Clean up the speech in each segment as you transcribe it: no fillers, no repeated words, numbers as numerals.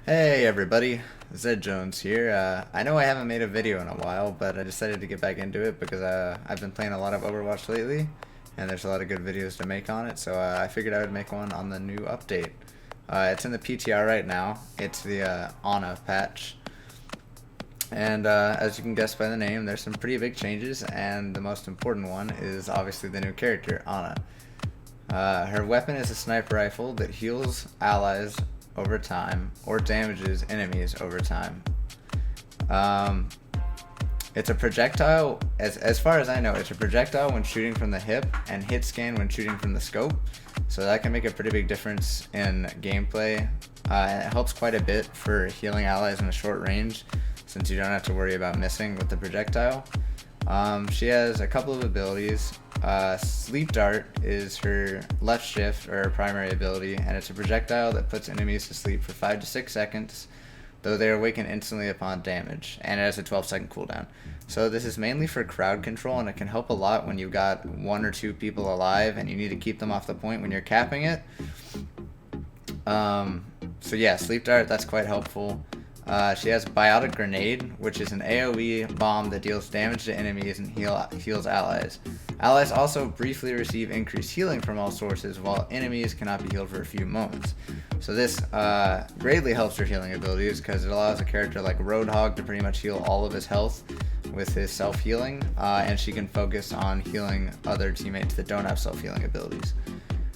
Hey everybody, Zed Jones here. I know I haven't made a video in a while, but I decided to get back into it because I've been playing a lot of Overwatch lately, and there's a lot of good videos to make on it, so I figured I would make one on the new update. It's in the PTR right now. It's the Ana patch, and as you can guess by the name, there's some pretty big changes, and the most important one is obviously the new character, Ana. Her weapon is a sniper rifle that heals allies over time or damages enemies over time. It's a projectile, as far as I know, it's a projectile when shooting from the hip and hit scan when shooting from the scope, so that can make a pretty big difference in gameplay, and it helps quite a bit for healing allies in a short range since you don't have to worry about missing with the projectile. She has a couple of abilities. Sleep Dart is her left shift, or her primary ability, and it's a projectile that puts enemies to sleep for 5 to 6 seconds, though they awaken instantly upon damage, and it has a 12-second cooldown. So this is mainly for crowd control, and it can help a lot when you've got 1 or 2 people alive and you need to keep them off the point when you're capping it. So yeah, Sleep Dart, that's quite helpful. She has Biotic Grenade, which is an AoE bomb that deals damage to enemies and heals allies. Allies also briefly receive increased healing from all sources, while enemies cannot be healed for a few moments. So this greatly helps her healing abilities because it allows a character like Roadhog to pretty much heal all of his health with his self-healing, and she can focus on healing other teammates that don't have self-healing abilities.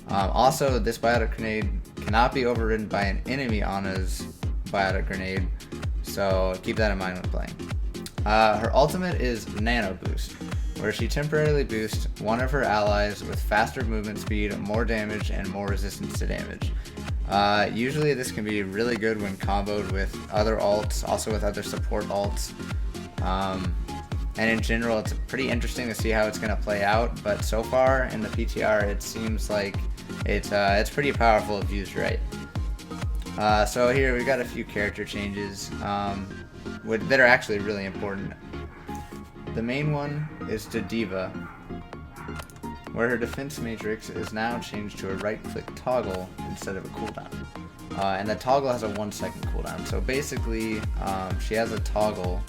Also, this Biotic Grenade cannot be overridden by an enemy Ana's Biotic Grenade, so keep that in mind when playing. Her ultimate is Nano Boost, where she temporarily boosts one of her allies with faster movement speed, more damage, and more resistance to damage. Usually this can be really good when comboed with other alts, also with other support alts. And in general, it's pretty interesting to see how it's going to play out, but so far in the PTR it seems like it's pretty powerful if used right. So here we've got a few character changes that are actually really important. The main one is to D.Va, where her defense matrix is now changed to a right-click toggle instead of a cooldown. And the toggle has a 1-second cooldown. So basically, she has a toggle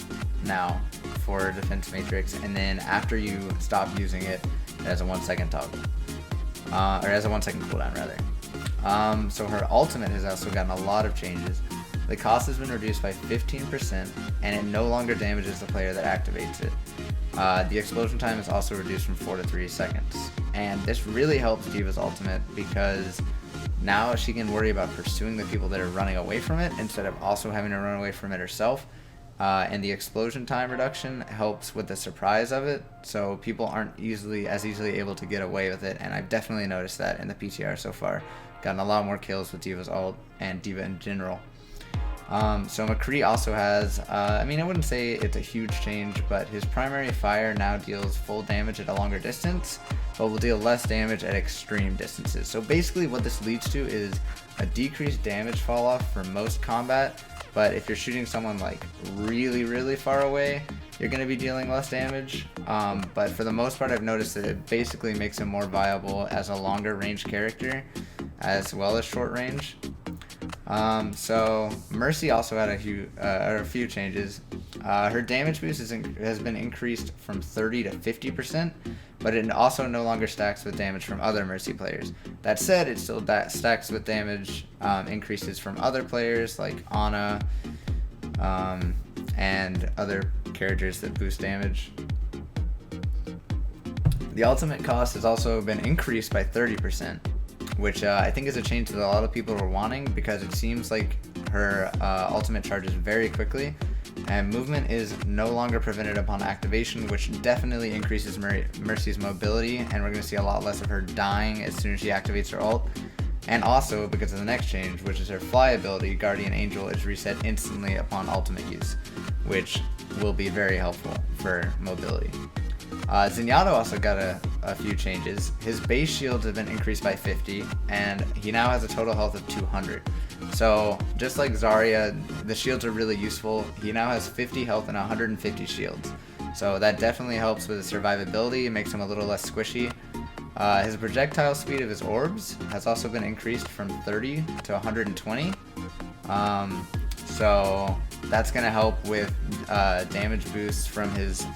now for her defense matrix, and then after you stop using it, it has a 1-second toggle. Or it has a 1-second cooldown, rather. So her ultimate has also gotten a lot of changes. The cost has been reduced by 15%, and it no longer damages the player that activates it. The explosion time is also reduced from 4 to 3 seconds. And this really helps D.Va's ultimate because now she can worry about pursuing the people that are running away from it instead of also having to run away from it herself. And the explosion time reduction helps with the surprise of it, so people aren't as easily able to get away with it, and I've definitely noticed that in the PTR so far. Gotten a lot more kills with D.Va's ult and D.Va in general. So McCree also has, I wouldn't say it's a huge change, but his primary fire now deals full damage at a longer distance, but will deal less damage at extreme distances. So basically what this leads to is a decreased damage fall off for most combat, but if you're shooting someone like really far away, you're going to be dealing less damage. But for the most part, I've noticed that it basically makes him more viable as a longer range character as well as short range. So Mercy also had a few changes. Her damage boost has been increased from 30 to 50%, but it also no longer stacks with damage from other Mercy players. That said, it still stacks with damage increases from other players like Ana and other characters that boost damage. The ultimate cost has also been increased by 30%. Which I think is a change that a lot of people were wanting because it seems like her ultimate charges very quickly, and movement is no longer prevented upon activation, which definitely increases Mercy's mobility, and we're going to see a lot less of her dying as soon as she activates her ult. And also, because of the next change, which is her fly ability, Guardian Angel is reset instantly upon ultimate use, which will be very helpful for mobility. Zenyatta also got a few changes. His base shields have been increased by 50, and he now has a total health of 200. So, just like Zarya, the shields are really useful. He now has 50 health and 150 shields. So that definitely helps with his survivability, it makes him a little less squishy. His projectile speed of his orbs has also been increased from 30 to 120. So that's going to help with damage boosts from his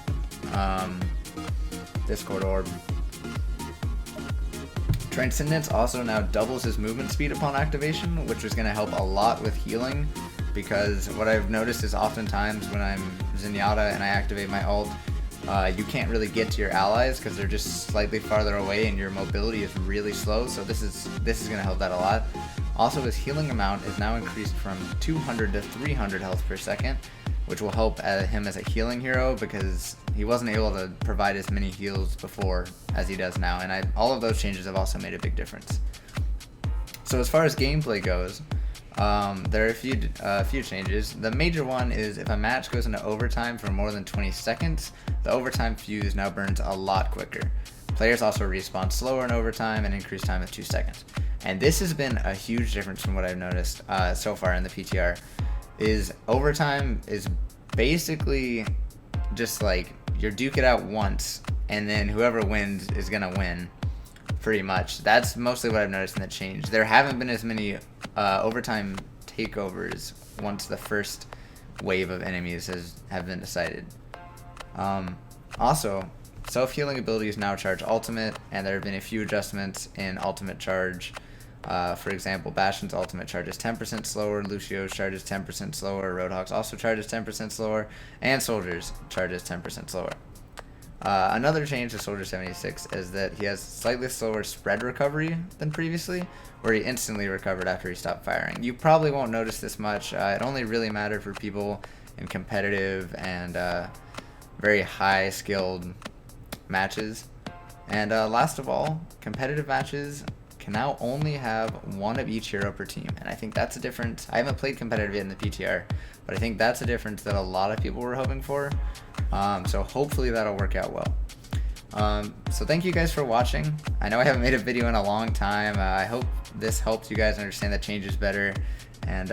Discord orb. Transcendence also now doubles his movement speed upon activation, which is going to help a lot with healing, because what I've noticed is oftentimes when I'm Zenyatta and I activate my ult, you can't really get to your allies because they're just slightly farther away and your mobility is really slow, so this is going to help that a lot. Also, his healing amount is now increased from 200 to 300 health per second, which will help him as a healing hero because he wasn't able to provide as many heals before as he does now, and all of those changes have also made a big difference. So as far as gameplay goes, there are a few changes. The major one is if a match goes into overtime for more than 20 seconds, the overtime fuse now burns a lot quicker. Players also respawn slower in overtime and increase time of 2 seconds. And this has been a huge difference from what I've noticed so far in the PTR. Is overtime is basically just like you duke it out once and then whoever wins is gonna win, pretty much. That's mostly what I've noticed in the change. There haven't been as many overtime takeovers once the first wave of enemies have been decided. Also, self-healing abilities now charge ultimate, and there have been a few adjustments in ultimate charge. For example, Bastion's ultimate charges 10% slower, Lucio's charges 10% slower, Roadhog's also charges 10% slower, and Soldier's charges 10% slower. Another change to Soldier 76 is that he has slightly slower spread recovery than previously, where he instantly recovered after he stopped firing. You probably won't notice this much. It only really mattered for people in competitive and very high skilled matches. And last of all, competitive matches can now only have one of each hero per team, and I think that's a difference. I haven't played competitive yet in the PTR, but I think that's a difference that a lot of people were hoping for. So hopefully that'll work out well. So thank you guys for watching. I know I haven't made a video in a long time. I hope this helps you guys understand the changes better, and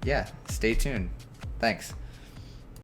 yeah, stay tuned. Thanks.